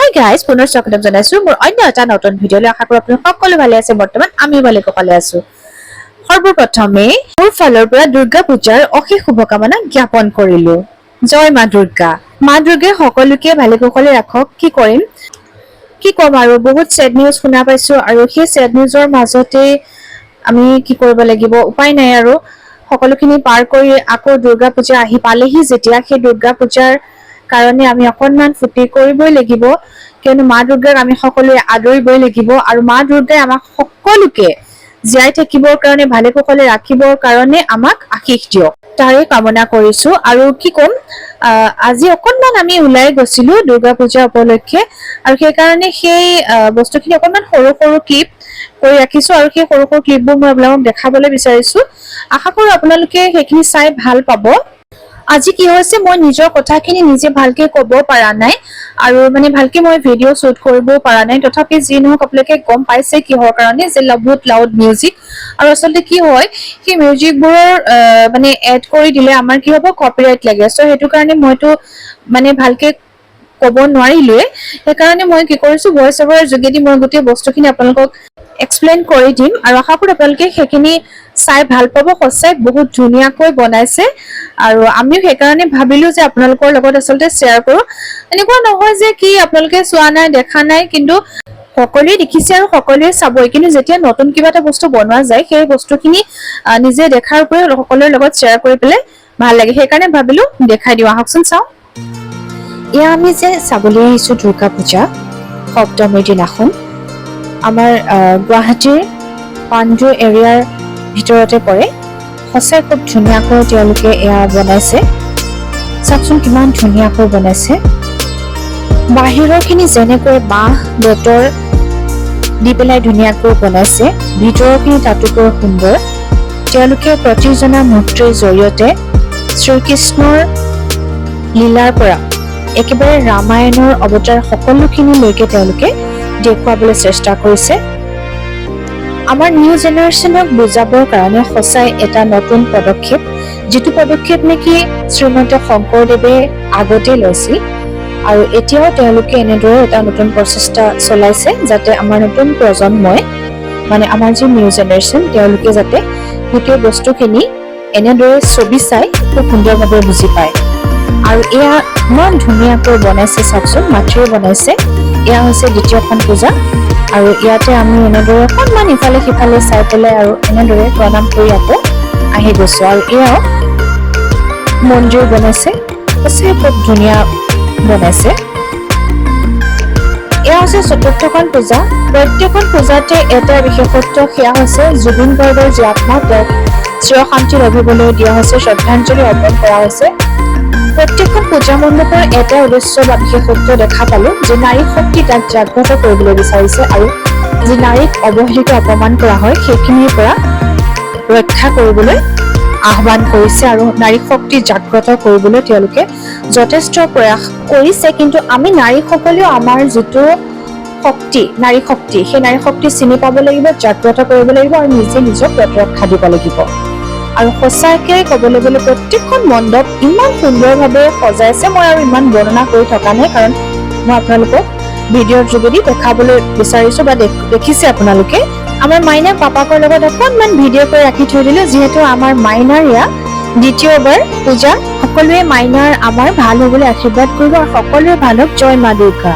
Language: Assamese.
Hey guys, পুনৰ স্বাগতম জনাইছো মোৰ অন্য এটা নতুন ভিডিঅ'লৈ। আশা কৰো আপোনালোক সকলো ভালে আছে। বৰ্তমান আমিও ভালে কপালে আছো। সৰ্বপ্ৰথমে মোৰ ফালৰ পৰা দুৰ্গা পূজাৰ অশেষ শুভকামনা জ্ঞাপন কৰিলো। জয় মা দুৰ্গা। মা দুৰ্গাই সকলোকে ভালে কুশলে ৰাখক। কি কম আৰু বহুত চেড নিউজ শুনা পাইছো আৰু সেই চেড নিউজৰ মাজতে আমি কি কৰিব লাগিব উপায় নাই আৰু সকলোখিনি পাৰ কৰি আকৌ দুৰ্গা পূজা আহি পালেহি যেতিয়া সেই দুৰ্গা পূজাৰ কাৰণে আমি অকনমান ফুটি কৰিবই লাগিব, কিয়নো মা দুৰ্গাক আমি সকলোৱে আদৰিবই লাগিব আৰু মা দুৰ্গাই আমাক সকলোকে জীয়াই থাকিবৰ কাৰণে ভালে কুশলে ৰাখিবৰ কাৰণে আমাক আশীষ দিয়ক, তাৰে কামনা কৰিছো। আৰু কি কম, আজি অকনমান আমি ওলাই গৈছিলো দুৰ্গা পূজা উপলক্ষে আৰু সেইকাৰণে সেই বস্তুখিনি অকনমান সৰু সৰু ক্লিপ কৰি ৰাখিছো আৰু সেই সৰু সৰু ক্লিপবোৰ মই আপোনালোকক দেখাবলৈ বিচাৰিছো। আশা কৰো আপোনালোকে সেইখিনি চাই ভাল পাব। আজি কি হৈছে, মই নিজৰ কথাখিনি নিজে ভালকে ক'ব পৰা নাই আৰু ভালকে মই ভিডিঅ' শ্বুট কৰিবও পৰা নাই। তথাপি যি নহওক আপোনালোকে গম পাইছে কিহৰ কাৰণে, যে বহুত লাউড মিউজিক। আৰু আচলতে কি হয়, সেই মিউজিকবোৰৰ এড কৰি দিলে আমাৰ কি হ'ব, কপিৰাইট লাগে। চ' সেইটো কাৰণে মইতো ভালকে ক'ব নোৱাৰিলোৱে। সেইকাৰণে মই কি কৰিছো, ভইচ অভাৰৰ যোগেদি মই গোটেই বস্তুখিনি আপোনালোকক এক্সপ্লেইন কৰি দিম আৰু আশা কৰো আপোনালোকে সেইখিনি চাই ভাল পাব। সঁচাই বহুত ধুনীয়াকৈ বনাইছে আৰু আমিও সেইকাৰণে ভাবিলো যে আপোনালোকৰ লগত আচলতে শ্বেয়াৰ কৰো। এনেকুৱা নহয় যে কি আপোনালোকে চোৱা নাই, দেখা নাই, কিন্তু সকলোৱে দেখিছে আৰু সকলোৱে চাবই। কিন্তু যেতিয়া নতুন কিবা এটা বস্তু বনোৱা যায়, সেই বস্তুখিনি নিজে দেখাৰ উপৰিও সকলোৰে লগত শ্বেয়াৰ কৰি পেলাই ভাল লাগে। সেইকাৰণে ভাবিলো দেখাই দিওঁ, আহকচোন চাওঁ। এয়া আমি যে চাবলৈ আহিছো দুৰ্গা পূজা সপ্তমীৰ দিনাখন আমাৰ গুৱাহাটীৰ পাণ্ডু এৰিয়াৰ ভিতৰতে পৰে। সঁচাই খুব ধুনীয়াকৈ তেওঁলোকে এয়া বনাইছে। চাওকচোন কিমান ধুনীয়াকৈ বনাইছে। বাহিৰৰ খিনি যেনেকৈ বাঁহ বেতৰ দি পেলাই ধুনীয়াকৈ বনাইছে, ভিতৰৰ খিনি তাতোকৈ সুন্দৰ। তেওঁলোকে প্ৰতিজনা মূৰ্তিৰ জৰিয়তে শ্ৰীকৃষ্ণৰ লীলাৰ পৰা একেবাৰে ৰামায়ণৰ অৱতাৰ সকলোখিনিলৈকে তেওঁলোকে দেখুৱাবলৈ চেষ্টা কৰিছে। আমাৰ নিউ জেনেৰেশ্যনক বুজাবৰ কাৰণে সঁচাই এটা নতুন পদক্ষেপ, যিটো পদক্ষেপ নেকি শ্ৰীমন্ত শংকৰদেৱে আগতে লৈছিল আৰু এতিয়াও তেওঁলোকে এনেদৰে এটা নতুন প্ৰচেষ্টা চলাইছে, যাতে আমাৰ নতুন প্ৰজন্মই আমাৰ যি নিউ জেনেৰেশ্যন তেওঁলোকে যাতে গোটেই বস্তুখিনি এনেদৰে ছবি চাই খুব সুন্দৰভাৱে বুজি পায়। আৰু এয়া ইমান ধুনীয়াকৈ বনাইছে, চাওকচোন মাটিৰে বনাইছে। এয়া হৈছে দ্বিতীয়খন পূজা আৰু ইয়াতে আমি এনেদৰে অকণমান ইফালে সিফালে চাই পেলাই আৰু এনেদৰে প্ৰণাম কৰি আকৌ আহি গৈছো। আৰু এয়াও মন্দিৰ বনাইছে, সঁচাই খুব ধুনীয়া বনাইছে। এয়া হৈছে চতুৰ্থখন পূজা। প্ৰত্যেকখন পূজাতে এটা বিশেষত্ব, সেয়া হৈছে জুবিন গাৰ্গৰ যি আত্মা, তেওঁক চিৰশান্তি লভিবলৈ দিয়া হৈছে, শ্ৰদ্ধাঞ্জলি অৰ্পণ কৰা হৈছে। প্ৰত্যেকখন পূজা মণ্ডপৰ এটা উদ্দেশ্য বা বিশেষত্ব দেখা পালো, যে নাৰী শক্তি তাক জাগ্ৰত কৰিবলৈ বিচাৰিছে আৰু যি নাৰীক অৱহেলিত অপমান কৰা হয় সেইখিনিৰ পৰা ৰক্ষা কৰিবলৈ আহ্বান কৰিছে আৰু নাৰী শক্তি জাগ্ৰত কৰিবলৈ তেওঁলোকে যথেষ্ট প্ৰয়াস কৰিছে। কিন্তু আমি নাৰীসকলেও আমাৰ যিটো শক্তি, নাৰী শক্তি, সেই নাৰী শক্তি চিনি পাব লাগিব, জাগ্ৰত কৰিব লাগিব আৰু নিজে নিজক প্ৰতিৰক্ষা দিব লাগিব। আৰু সঁচাকে ক'বলৈ গ'লে প্ৰত্যেকখন মণ্ডপ ইমান সুন্দৰভাৱে সজাইছে। মই আৰু ইমান বৰ্ণনা কৰি থকা নাই, কাৰণ মই আপোনালোকক ভিডিঅ'ৰ যোগেদি দেখাবলৈ বিচাৰিছো বা দেখিছে আপোনালোকে। আমাৰ মাইনাৰ পাপাকৰ লগত অকণমান ভিডিঅ' কৰি ৰাখি থৈ দিলো, যিহেতু আমাৰ মাইনাৰ এয়া দ্বিতীয়বাৰ পূজা। সকলোৱে মাইনাৰ আমাৰ ভাল হ'বলৈ আশীৰ্বাদ কৰিব আৰু সকলোৰে ভাল হওক। জয় মা দুৰ্গা।